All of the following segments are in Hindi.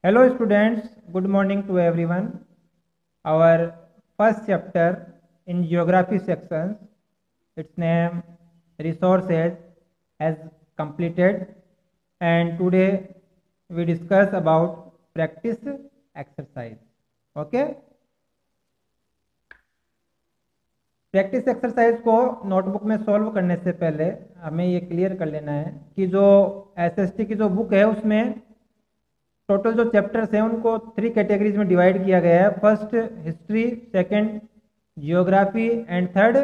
Hello students, good morning to everyone. Our first chapter in geography section, its name resources, has completed, and today we discuss about practice exercise. Okay? Practice exercise को नोटबुक में सॉल्व करने से पहले हमें ये क्लियर कर लेना है कि जो एसएसटी की जो बुक है उसमें टोटल जो चैप्टर्स हैं उनको 3 कैटेगरीज में डिवाइड किया गया है। First history, second geography and third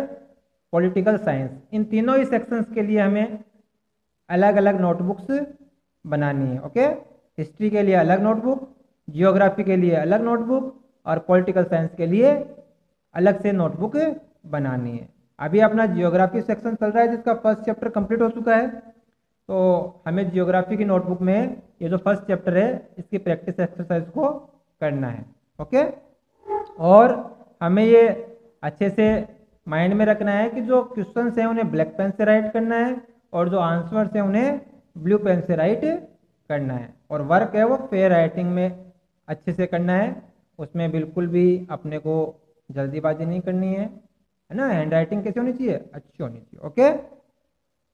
political science. इन तीनों ही सेक्शंस के लिए हमें अलग अलग नोटबुक्स बनानी है। ओके, हिस्ट्री के लिए अलग नोटबुक, जियोग्राफी के लिए अलग नोटबुक और पॉलिटिकल साइंस के लिए अलग से नोटबुक बनानी है। अभी अपना जियोग्राफी सेक्शन चल रहा है जिसका फर्स्ट चैप्टर कंप्लीट हो चुका है, तो हमें जियोग्राफी की नोटबुक में ये जो फर्स्ट चैप्टर है इसकी प्रैक्टिस एक्सरसाइज को करना है। ओके, और हमें ये अच्छे से माइंड में रखना है कि जो क्वेश्चंस हैं उन्हें ब्लैक पेन से राइट करना है और जो आंसर्स हैं उन्हें ब्लू पेन से राइट करना है, और वर्क है वो फेयर राइटिंग में अच्छे से करना है। उसमें बिल्कुल भी अपने को जल्दीबाजी नहीं करनी है ना। हैंड राइटिंग कैसे होनी चाहिए? अच्छी होनी चाहिए। Okay,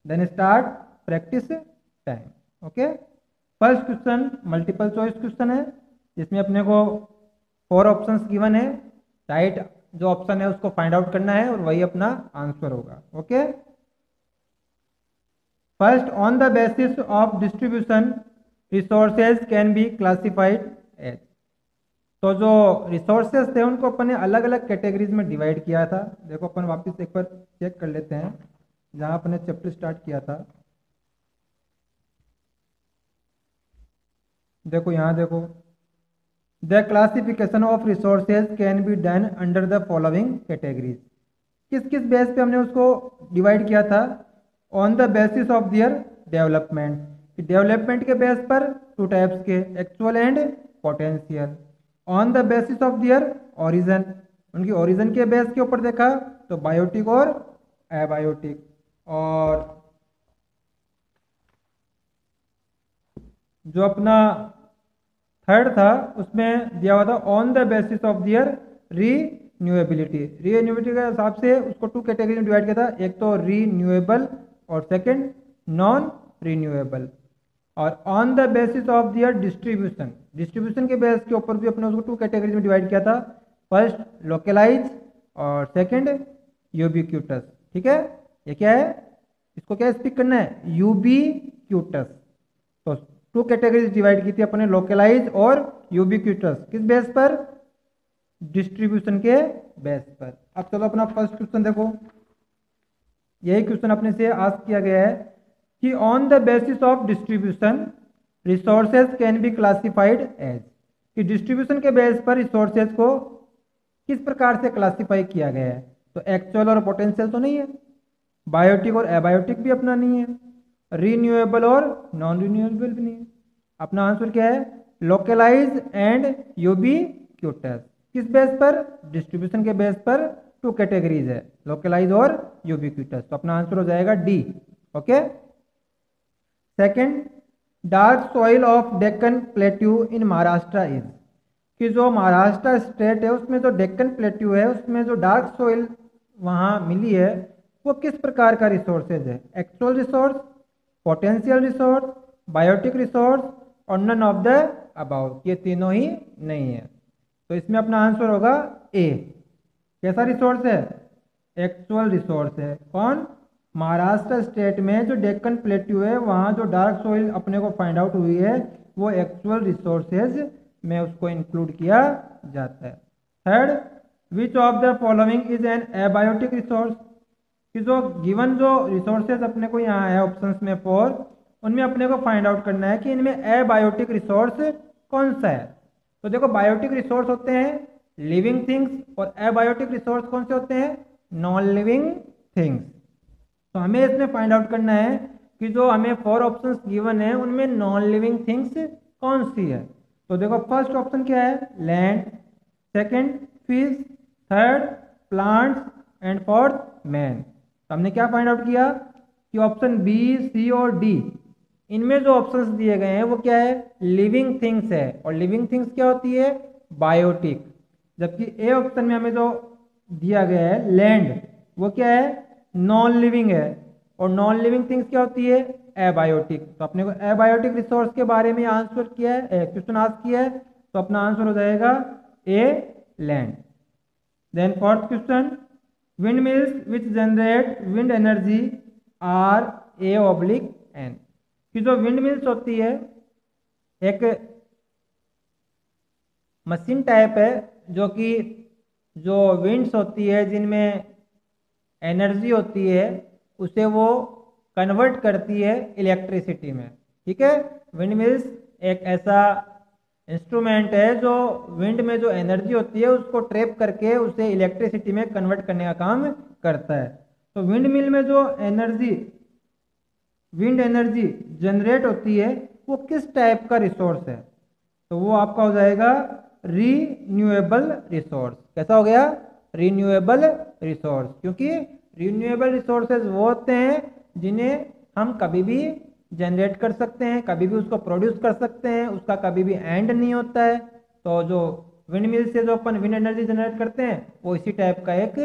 then start practice time. Okay, first question multiple choice question है जिसमें अपने को 4 ऑप्शंस गिवन है। राइट जो ऑप्शन है उसको फाइंड आउट करना है और वही अपना आंसर होगा। Okay, first, on the basis of distribution resources can be classified as. तो जो रिसोर्सेज थे उनको अपन ने अलग अलग कैटेगरीज में डिवाइड किया था। देखो अपन वापस एक बार चेक कर लेते हैं जहां अपन ने चैप्टर स्टार्ट किया था। देखो यहाँ देखो, the classification of resources can be done under the following categories. किस किस बेस पे हमने उसको डिवाइड किया था? On the basis of their development. Development के बेस पर 2 टाइप्स के, actual and potential. On the basis of their origin, उनकी ओरिजन के बेस के ऊपर देखा तो बायोटिक और एबायोटिक। और जो अपना थर्ड था उसमें दिया हुआ था on the basis of their renewability. Renewability के हिसाब से उसको 2 कैटेगरी में डिवाइड किया था, एक तो रीन्यूएबल और सेकंड नॉन रीन्यूएबल। और on the basis of their distribution, distribution के बेस के ऊपर भी अपने उसको 2 कैटेगरी में डिवाइड किया था, फर्स्ट लोकलाइज और सेकंड यूबिक्यूटस। ठीक है, ये क्या है? इसको क्या स्पीक करना है? यूबिक्यूटस। तो 2 कैटेगरीज डिवाइड की थी अपने, लोकलाइज और यूबिक्यूटस। किस बेस पर? डिस्ट्रीब्यूशन के बेस पर। अब चलो अपना फर्स्ट क्वेश्चन देखो। यही क्वेश्चन अपने से आस्क किया गया है कि on the basis of distribution resources can be classified as. कि डिस्ट्रीब्यूशन के बेस पर रिसोर्सेज को किस प्रकार से क्लासिफाई किया गया है? तो एक्चुअल और पोटेंशियल तो नहीं है, बायोटिक और एबायोटिक भी अपना नहीं है, रीन्यूएबल और नॉन रीन्यूएबल भी नहीं है। अपना आंसर क्या है? Localise and ubiquitous. किस बेस पर? डिस्ट्रीब्यूशन के बेस पर 2 कैटेगरीज है, लोकलाइज और यूबिक्यूटस। तो अपना आंसर हो जाएगा D. Okay, second, dark soil of Deccan plateau in Maharashtra is. कि जो महाराष्ट्र स्टेट है उसमें जो डेक्कन प्लेट्यू है उसमें जो डार्क सॉइल वहां मिली है वो किस प्रकार का रिसोर्सेज है? Actual resource, potential resource, biotic resource और नन ऑफ द अबाउट। ये तीनों ही नहीं है, तो इसमें अपना आंसर होगा ए। कैसा रिसोर्स है? एक्चुअल रिसोर्स है। कौन? महाराष्ट्र स्टेट में जो डेक्कन प्लेट्यू है वहां जो डार्क सॉइल अपने को फाइंड आउट हुई है वो एक्चुअल रिसोर्सेज में उसको इंक्लूड किया जाता है। Third, which of the following is an abiotic resource. कि जो गिवन जो रिसोर्सेज अपने को यहाँ है ऑप्शंस में 4, उनमें अपने को फाइंड आउट करना है कि इनमें एबायोटिक रिसोर्स कौन सा है। तो देखो, बायोटिक रिसोर्स होते हैं लिविंग थिंग्स और एबायोटिक रिसोर्स कौन से होते हैं? Non living things. तो हमें इसमें फाइंड आउट करना है कि जो हमें 4 ऑप्शंस गिवन है उनमें नॉन लिविंग थिंग्स कौन सी है। तो देखो, फर्स्ट ऑप्शन क्या है? Land, second fish, third plants and fourth man. तो हमने क्या फाइंड आउट किया कि ऑप्शन बी, सी और डी इनमें जो ऑप्शंस दिए गए हैं वो क्या है, लिविंग थिंग्स है, और लिविंग थिंग्स क्या होती है, बायोटिक। जबकि ए ऑप्शन में हमें जो दिया गया है लैंड, वो क्या है, नॉन लिविंग है, और नॉन लिविंग थिंग्स क्या होती है, एबायोटिक। तो अपने को एबायोटिक रिसोर्स के बारे में आंसर किया है, क्वेश्चन आंसर किया है, तो अपना आंसर हो जाएगा A, land. Then fourth question, wind mills which generate wind energy are a oblique an. कि जो विंड मिल्स होती है एक मशीन टाइप है जो कि जो विंड्स होती है जिनमें एनर्जी होती है उसे वो कन्वर्ट करती है इलेक्ट्रिसिटी में। ठीक है, विंड मिल्स एक ऐसा इंस्ट्रूमेंट है जो विंड में जो एनर्जी होती है उसको ट्रैप करके उसे इलेक्ट्रिसिटी में कन्वर्ट करने का काम करता है। तो विंड मिल में जो एनर्जी, विंड एनर्जी जनरेट होती है वो किस टाइप का रिसोर्स है, तो वो आपका हो जाएगा रीन्यूएबल रिसोर्स। कैसा हो गया, रीन्यूएबल रिसोर्स, क्योंकि रीन्यूएबल रिसोर्सेज वो होते हैं जिन्हें हम कभी भी जनरेट कर सकते हैं, कभी भी उसको प्रोड्यूस कर सकते हैं, उसका कभी भी एंड नहीं होता है। तो जो विंड मिल से जो अपन विंड एनर्जी जनरेट करते हैं वो इसी टाइप का एक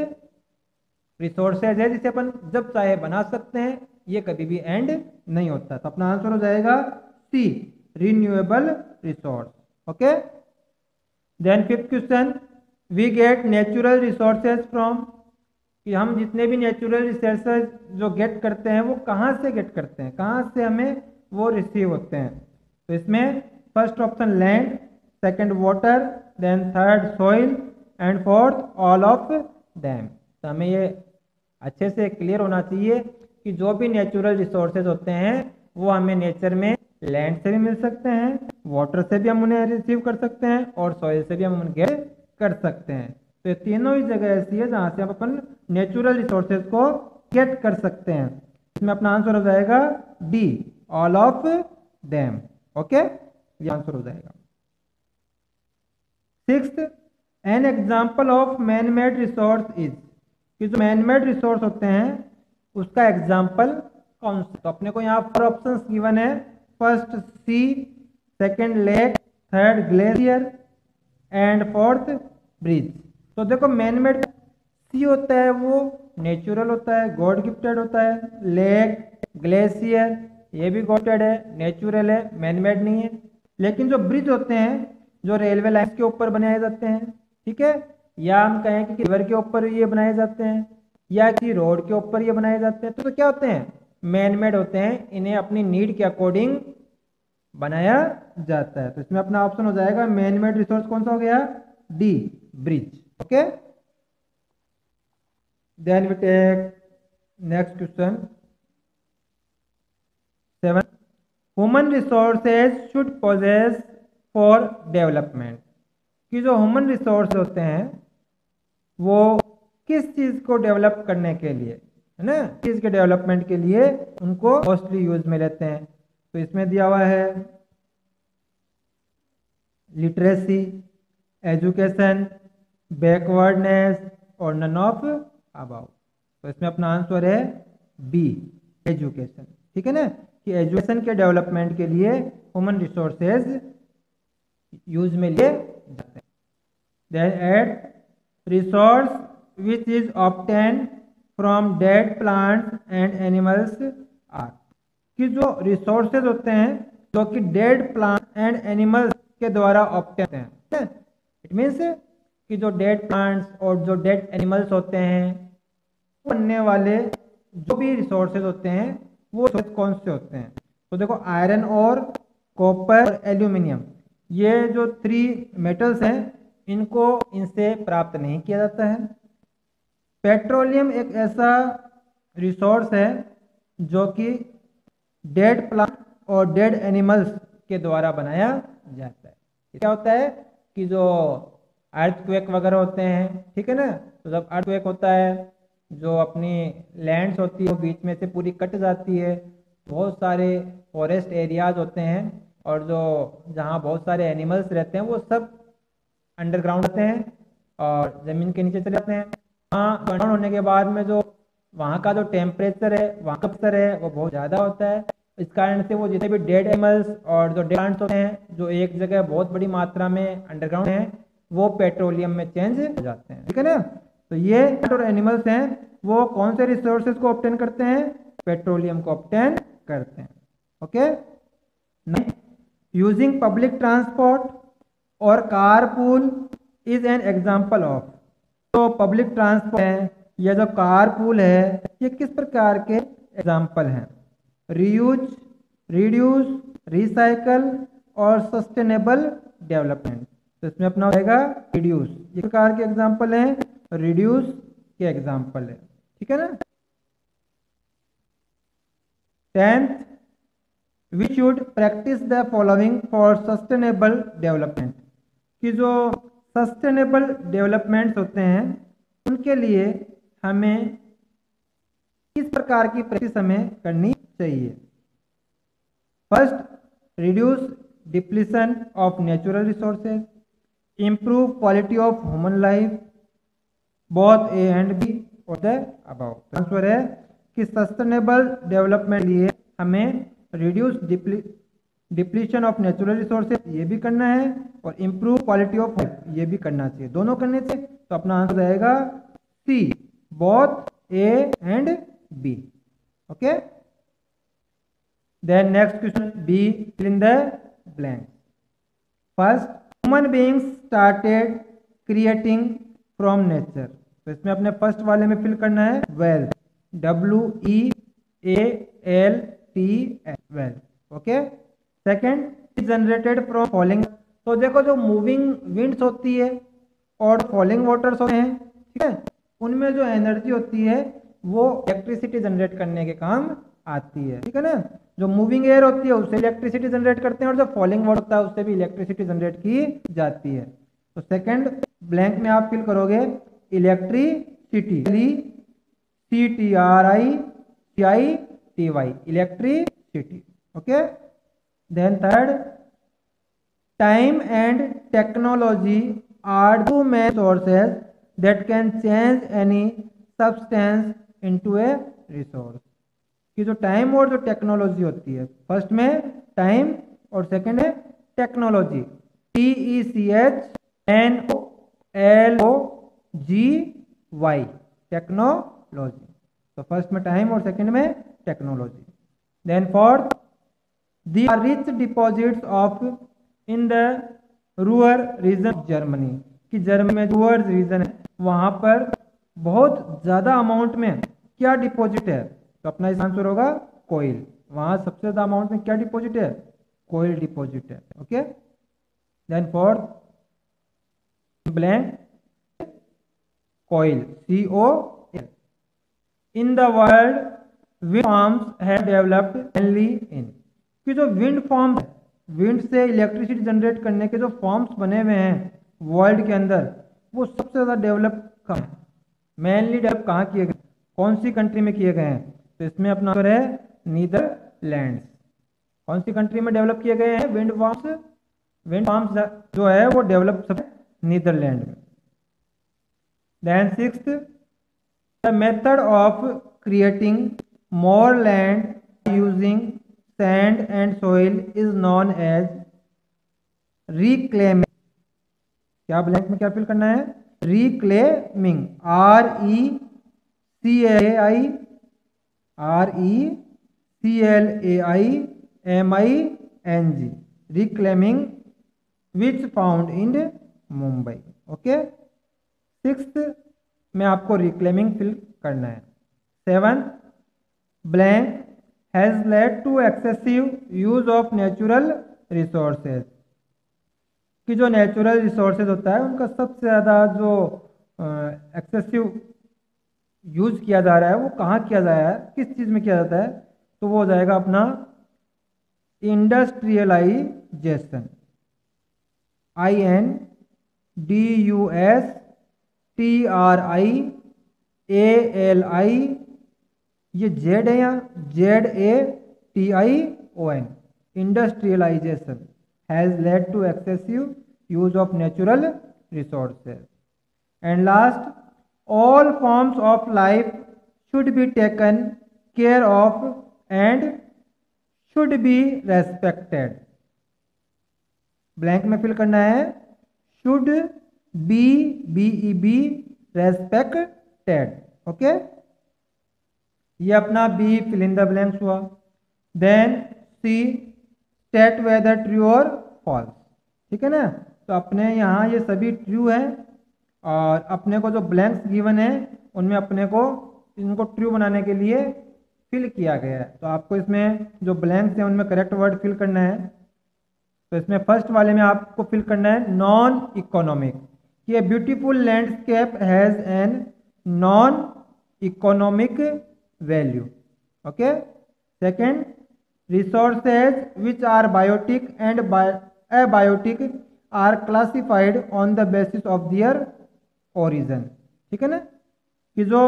रिसोर्सेज है जिसे अपन जब चाहे बना सकते हैं, ये कभी भी एंड नहीं होता। तो अपना आंसर हो जाएगा C, renewable resource. Okay, then fifth question, we get natural resources from. कि हम जितने भी नेचुरल रिसोर्सेज जो गेट करते हैं वो कहाँ से गेट करते हैं, कहाँ से हमें वो रिसीव होते हैं। तो इसमें first option land, second water, then third soil, and fourth all of them. तो हमें ये अच्छे से क्लियर होना चाहिए कि जो भी नेचुरल रिसोर्सेज होते हैं वो हमें नेचर में लैंड से भी मिल सकते हैं, वाटर से भी हम उन्हें रिसीव कर सकते हैं, और सॉइल से भी हम उन्हें गेट कर सकते हैं। तो ये तीनों ही जगह ऐसी है जहाँ से हम अपन नेचुरल रिसोर्सेज को गेट कर सकते हैं। इसमें अपना आंसर हो जाएगा D, all of dam. Okay, ये आंसर हो जाएगा। Sixth, an example of man made resource is. कि जो मैन मेड रिसोर्स होते हैं उसका एग्जाम्पल कौन सा। तो अपने को यहाँ 4 ऑप्शंस गिवन है, first sea, second lake, third glacier, and fourth bridge. तो देखो मैन मेड सी होता है वो नेचुरल होता है, गॉड गिफ्टेड होता है। लेक, ग्लेशियर ये भी गॉड गिफ्टेड है, नेचुरल है, मैन मेड नहीं है। लेकिन जो ब्रिज होते हैं जो रेलवे लाइन के ऊपर बनाए जाते हैं, ठीक है, या हम कहें कि रिवर के ऊपर ये बनाए जाते हैं, या कि रोड के ऊपर ये बनाए जाते हैं, तो क्या होते हैं, मैन मेड होते हैं। इन्हें अपनी नीड के अकॉर्डिंग बनाया जाता है। तो इसमें अपना ऑप्शन हो जाएगा मैन मेड रिसोर्स कौन सा हो गया, D, bridge. Okay, then we take next question 7, human resources should possess for development. कि जो ह्यूमन रिसोर्स होते हैं वो किस चीज को डेवलप करने के लिए, है ना, चीज के डेवलपमेंट के लिए उनको मोस्टली यूज में लेते हैं। तो इसमें दिया हुआ है लिटरेसी, एजुकेशन, बैकवर्डनेस, और नन ऑफ अबाउ। तो इसमें अपना आंसर है बी, एजुकेशन। ठीक है ना, कि एजुकेशन के डेवलपमेंट के लिए ह्यूमन रिसोर्सेज यूज में लिए जाते हैं। Then eight resource which is obtain from dead plants and animals are. कि जो रिसोर्सेज होते हैं जो कि डेड प्लांट एंड एनिमल्स के द्वारा ऑब्टेन होते हैं। इट मीन्स कि जो डेड प्लांट्स और जो डेड एनिमल्स होते हैं बनने वाले जो भी रिसोर्सेज होते हैं वो कौन से होते हैं। तो देखो आयरन और कॉपर और एल्यूमिनियम, ये जो 3 मेटल्स हैं इनको इनसे प्राप्त नहीं किया जाता है। पेट्रोलियम एक ऐसा रिसोर्स है जो कि डेड प्लांट और डेड एनिमल्स के द्वारा बनाया जाता है। क्या होता है कि जो अर्थक्वेक वगैरह होते हैं, ठीक है ना, तो जब अर्थक्वेक होता है जो अपनी लैंड्स होती है वो बीच में से पूरी कट जाती है, बहुत सारे फॉरेस्ट एरियाज होते हैं और जो जहाँ बहुत सारे एनिमल्स रहते हैं वो सब अंडरग्राउंड होते हैं और ज़मीन के नीचे चले जाते हैं। वहाँ बर्न होने के बाद में जो वहाँ का जो टेम्परेचर है, वहाँ का प्रेशर है वो बहुत ज़्यादा होता है, इस कारण से वो जितने भी डेड एनिमल्स और जो डेड प्लांट्स होते हैं जो एक जगह बहुत बड़ी मात्रा में अंडरग्राउंड हैं वो पेट्रोलियम में चेंज हो जाते हैं, ठीक है ना। तो ये और एनिमल्स हैं वो कौन से रिसोर्सेज को ऑब्टेन करते हैं, पेट्रोलियम को ऑब्टेन करते हैं। ओके, यूजिंग पब्लिक ट्रांसपोर्ट और carpool is an example of. तो पब्लिक ट्रांसपोर्ट है या जो कारपूल है ये किस प्रकार के एग्जांपल हैं, रीयूज, रिड्यूस, रिसाइकल और सस्टेनेबल डेवलपमेंट। तो इसमें अपना होगा रिड्यूस, ये प्रकार के एग्जांपल हैं, रिड्यूस के एग्जांपल है, ठीक है ना। 10th, we should practice the following for sustainable development. कि जो सस्टेनेबल डेवलपमेंट्स होते हैं उनके लिए हमें किस प्रकार की प्रैक्टिस हमें करनी चाहिए। First, reduce depletion of natural resources, improve quality of human life, both A and B और द अबाउ। आंसर है कि सस्टेनेबल डेवलपमेंट लिए हमें reduce depletion of natural resources ये भी करना है और इम्प्रूव क्वालिटी ऑफ लाइफ ये भी करना चाहिए, दोनों करने चाहिए। तो अपना आंसर रहेगा C, both A and B. Okay, then next question B, fill in the blank. First, human beings started creating from nature. तो इसमें अपने फर्स्ट वाले में फिल करना है wealth, WEALTH, wealth. Okay, second, generated from falling. तो देखो जो मूविंग विंड्स होती है और फॉलिंग वाटर्स होते हैं, ठीक है, उनमें जो एनर्जी होती है वो इलेक्ट्रिसिटी जनरेट करने के काम आती है, ठीक है ना। जो मूविंग एयर होती है उससे इलेक्ट्रिसिटी जनरेट करते हैं और जो फॉलिंग वाटर होता है उससे भी इलेक्ट्रिसिटी जनरेट की जाती है। तो सेकंड ब्लैंक में आप फिल करोगे electricity, CTRICITY, electricity. Okay, then third, time and technology are two main sources that can change any substance into a resource. कि जो टाइम और जो टेक्नोलॉजी होती है, फर्स्ट में टाइम और सेकंड है टेक्नोलॉजी, TECHNOLOGY, टेक्नोलॉजी। तो फर्स्ट में टाइम और सेकंड में technology. Then fourth, there are rich deposits of in the rural region Germany. कि जर्मनी में रूरल रीजन है वहां पर बहुत ज्यादा अमाउंट में क्या डिपॉजिट है, तो अपना इस आंसर होगा कोयल। वहां सबसे ज्यादा अमाउंट में क्या डिपॉजिट है, कोयल डिपॉजिट है। Okay, then fourth blank, coal, COL। In the world wind farms have developed mainly in. कि जो विंड फार्म, विंड से इलेक्ट्रिसिटी जनरेट करने के जो फॉर्म्स बने हुए हैं वर्ल्ड के अंदर, वो सबसे ज्यादा डेवलप कहाँ, मेनली डेवलप कहाँ किए गए, कौन सी कंट्री में किए गए हैं। तो इसमें अपना आंसर है नीदरलैंड्स। कौन सी कंट्री में डेवलप किए गए हैं विंड फार्म्स, विंड फार्म्स जो है वो डेवलप सब नीदरलैंड में। Then sixth, the method of creating more land using sand and soil is known as reclaiming. क्या ब्लैंक में क्या फिल करना है, reclaiming, RECLAIMING, reclaiming, which found in Mumbai. Okay, sixth में आपको रिक्लेमिंग फिल करना है। Seventh, blank has led to excessive use of natural resources. कि जो नेचुरल रिसोर्सेज होता है उनका सबसे ज़्यादा जो एक्सेसिव यूज किया जा रहा है वो कहाँ किया जा रहा है, किस चीज़ में किया जाता है, तो वो हो जाएगा अपना इंडस्ट्रियलाइजेशन, INDUSTRIALI, ये जेड है यहाँ, ZATION, industrialization has led to excessive use of natural resources. And last, all forms of life should be taken care of and should be respected. Blank में फिल करना है should be, be respected. Okay, ये अपना B fill in the blanks हुआ। Then C state whether true और फॉल्स। ठीक है ना, तो अपने यहाँ ये सभी ट्रू है और अपने को जो ब्लैंक्स गिवन है उनमें अपने को इनको ट्रू बनाने के लिए फिल किया गया है। तो आपको इसमें जो ब्लैंक्स हैं उनमें करेक्ट वर्ड फिल करना है। तो इसमें फर्स्ट वाले में आपको फिल करना है नॉन इकोनॉमिक। ये beautiful landscape has an non economic value. Okay, second resources which are biotic and abiotic are classified on the basis of their origin। ठीक है ना, कि जो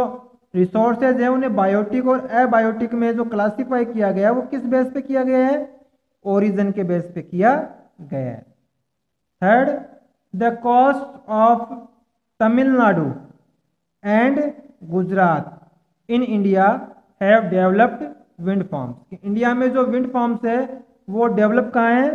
रिसोर्सेज है उन्हें बायोटिक और एबायोटिक में जो क्लासिफाई किया गया है वो किस बेस पे किया गया है, ओरिजिन के बेस पे किया गया है। Third, the coast of Tamil Nadu and Gujarat in India have developed wind farms. India में जो विंड फार्म्स है वो डेवलप कहाँ है,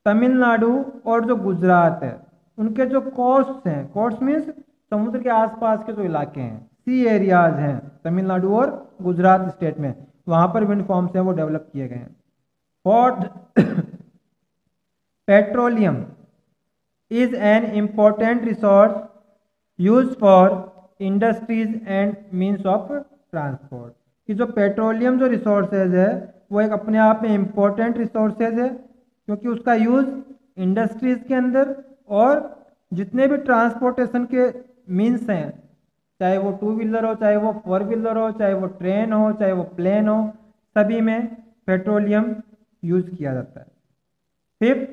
तमिलनाडु और जो गुजरात है उनके जो कोस्ट हैं, कोस्ट मीन्स समुद्र के आसपास के जो इलाके हैं, सी एरियाज हैं तमिलनाडु और गुजरात स्टेट में, वहां पर विंड फार्म्स हैं वो डेवलप किए गए हैं। Fourth, petroleum is an important resource use for industries and means of transport. कि जो पेट्रोलियम जो रिसोर्सेज है वो एक अपने आप में इम्पोर्टेंट रिसोर्सेज है क्योंकि उसका यूज इंडस्ट्रीज के अंदर और जितने भी ट्रांसपोर्टेशन के मीन्स हैं, चाहे वो टू व्हीलर हो, चाहे वो फोर व्हीलर हो, चाहे वो ट्रेन हो, चाहे वो प्लेन हो, सभी में पेट्रोलियम यूज किया जाता है। Fifth,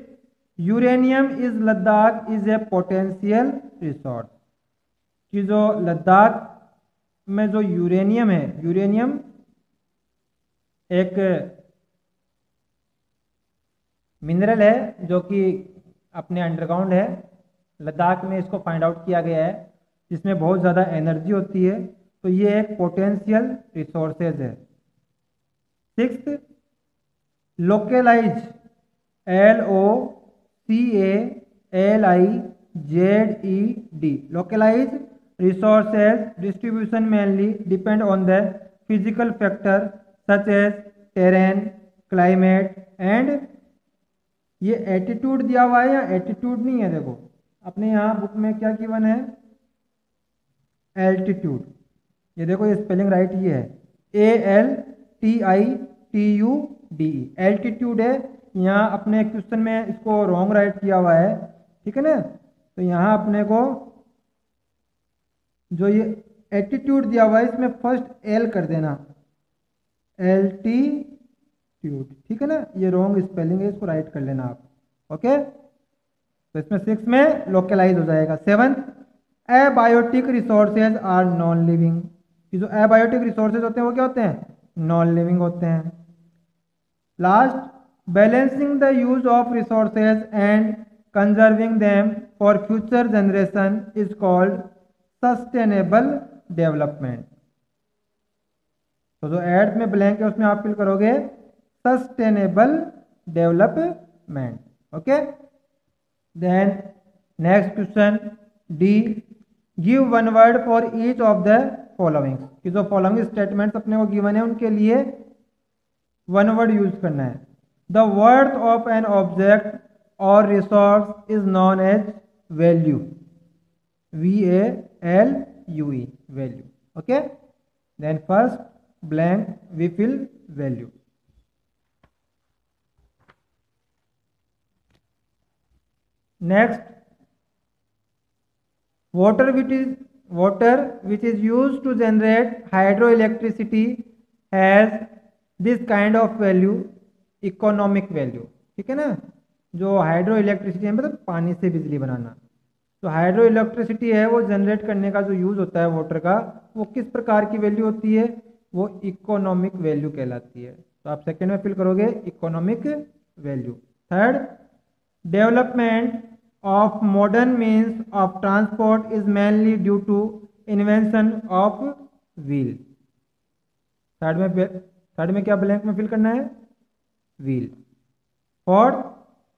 uranium is Ladakh is a potential resource. कि जो लद्दाख में जो यूरेनियम है, यूरेनियम एक मिनरल है जो कि अपने अंडरग्राउंड है, लद्दाख में इसको फाइंड आउट किया गया है, जिसमें बहुत ज़्यादा एनर्जी होती है, तो ये एक पोटेंशियल रिसोर्सेज है। Sixth, localise LOCALIZED, localise resources distribution mainly depend on the physical factor such as terrain, climate and ये एटीट्यूड दिया हुआ है या एटीट्यूड नहीं है, देखो अपने यहाँ बुक में क्या गिवन है, एल्टीट्यूड। ये देखो ये स्पेलिंग राइट ये है ALTITUDE, एल्टीट्यूड है। यहाँ अपने क्वेश्चन में इसको रॉन्ग राइट किया हुआ है, ठीक है ना, तो यहाँ अपने को जो ये एटीट्यूड दिया हुआ है इसमें फर्स्ट एल कर देना, एल्टीट्यूड, ठीक है ना, ये रॉन्ग स्पेलिंग है, इसको राइट कर लेना आप। ओके, तो इसमें 6 में लोकलाइज हो जाएगा। 7th, abiotic resources are non living. जो एबायोटिक रिसोर्सेज होते हैं वो क्या होते हैं, नॉन लिविंग होते हैं। Last, balancing the use of resources and conserving them for future generation is called sustainable development. तो जो एड में ब्लैंक है उसमें आप फिल करोगे sustainable development. Okay, then next question D, give one word for each of the following. कि जो फॉलोइंग स्टेटमेंट्स अपने को गिवन है उनके लिए वन वर्ड यूज करना है। The worth of an object और resource is known as value, VALUE, value. Okay, then first blank we fill value. Next, water which is used to generate hydroelectricity has this kind of value, economic value. ठीक है ना, जो हाइड्रो इलेक्ट्रिसिटी है मतलब पानी से बिजली बनाना, तो हाइड्रो इलेक्ट्रिसिटी है वो जनरेट करने का जो यूज होता है वाटर का, वो किस प्रकार की वैल्यू होती है, वो इकोनॉमिक वैल्यू कहलाती है। तो आप सेकेंड में फिल करोगे economic value. Third, development of modern means of transport is mainly due to invention of wheel। Third में क्या ब्लैंक में फिल करना है, wheel. Fourth,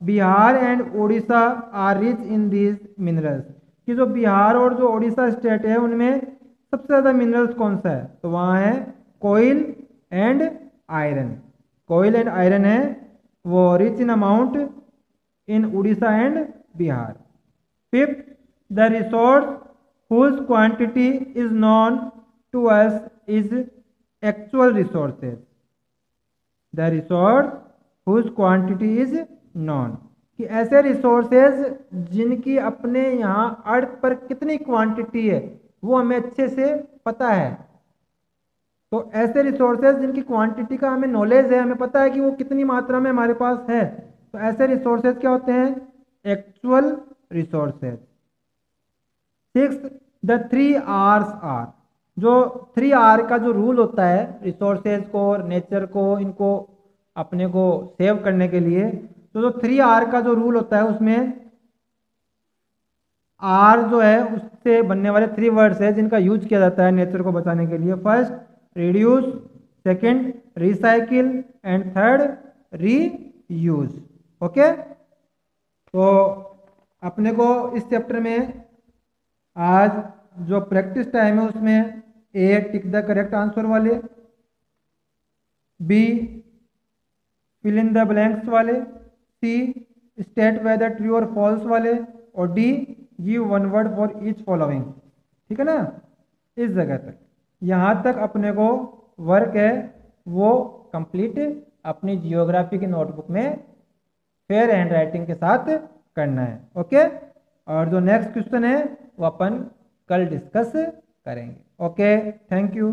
Bihar and Orissa are rich in these minerals, कि जो बिहार और जो उड़ीसा स्टेट है उनमें सबसे ज़्यादा मिनरल्स कौन सा है, तो वहाँ है coal and iron. Coal and iron है वो rich in amount in Orissa and Bihar. Fifth, the resource whose quantity is known to us is actual resources, the resource whose quantity is known, कि ऐसे रिसोर्सेज जिनकी अपने यहाँ अर्थ पर कितनी क्वांटिटी है वो हमें अच्छे से पता है। तो ऐसे रिसोर्सेज जिनकी क्वांटिटी का हमें नॉलेज है, हमें पता है कि वो कितनी मात्रा में हमारे पास है, तो ऐसे रिसोर्सेज क्या होते हैं, actual resources. Six, the 3 R's are, जो 3 R का जो रूल होता है रिसोर्सेज को और नेचर को इनको अपने को सेव करने के लिए, तो जो 3 R का जो रूल होता है उसमें आर जो है उससे बनने वाले 3 वर्ड्स है जिनका यूज किया जाता है नेचर को बचाने के लिए। First reduce, second recycle and third reuse. Okay, तो अपने को इस चैप्टर में आज जो प्रैक्टिस टाइम है उसमें A tick the correct answer वाले, B fill in the blanks वाले, सी स्टेट वेदर ट्रू और फॉल्स वाले, और D give one word for each following. ठीक है ना, इस जगह तक यहाँ तक अपने को वर्क है वो कंप्लीट अपनी जियोग्राफी की नोटबुक में फेयर हैंड राइटिंग के साथ करना है। ओके, और जो नेक्स्ट क्वेश्चन है वो अपन कल डिस्कस करेंगे। Okay, thank you.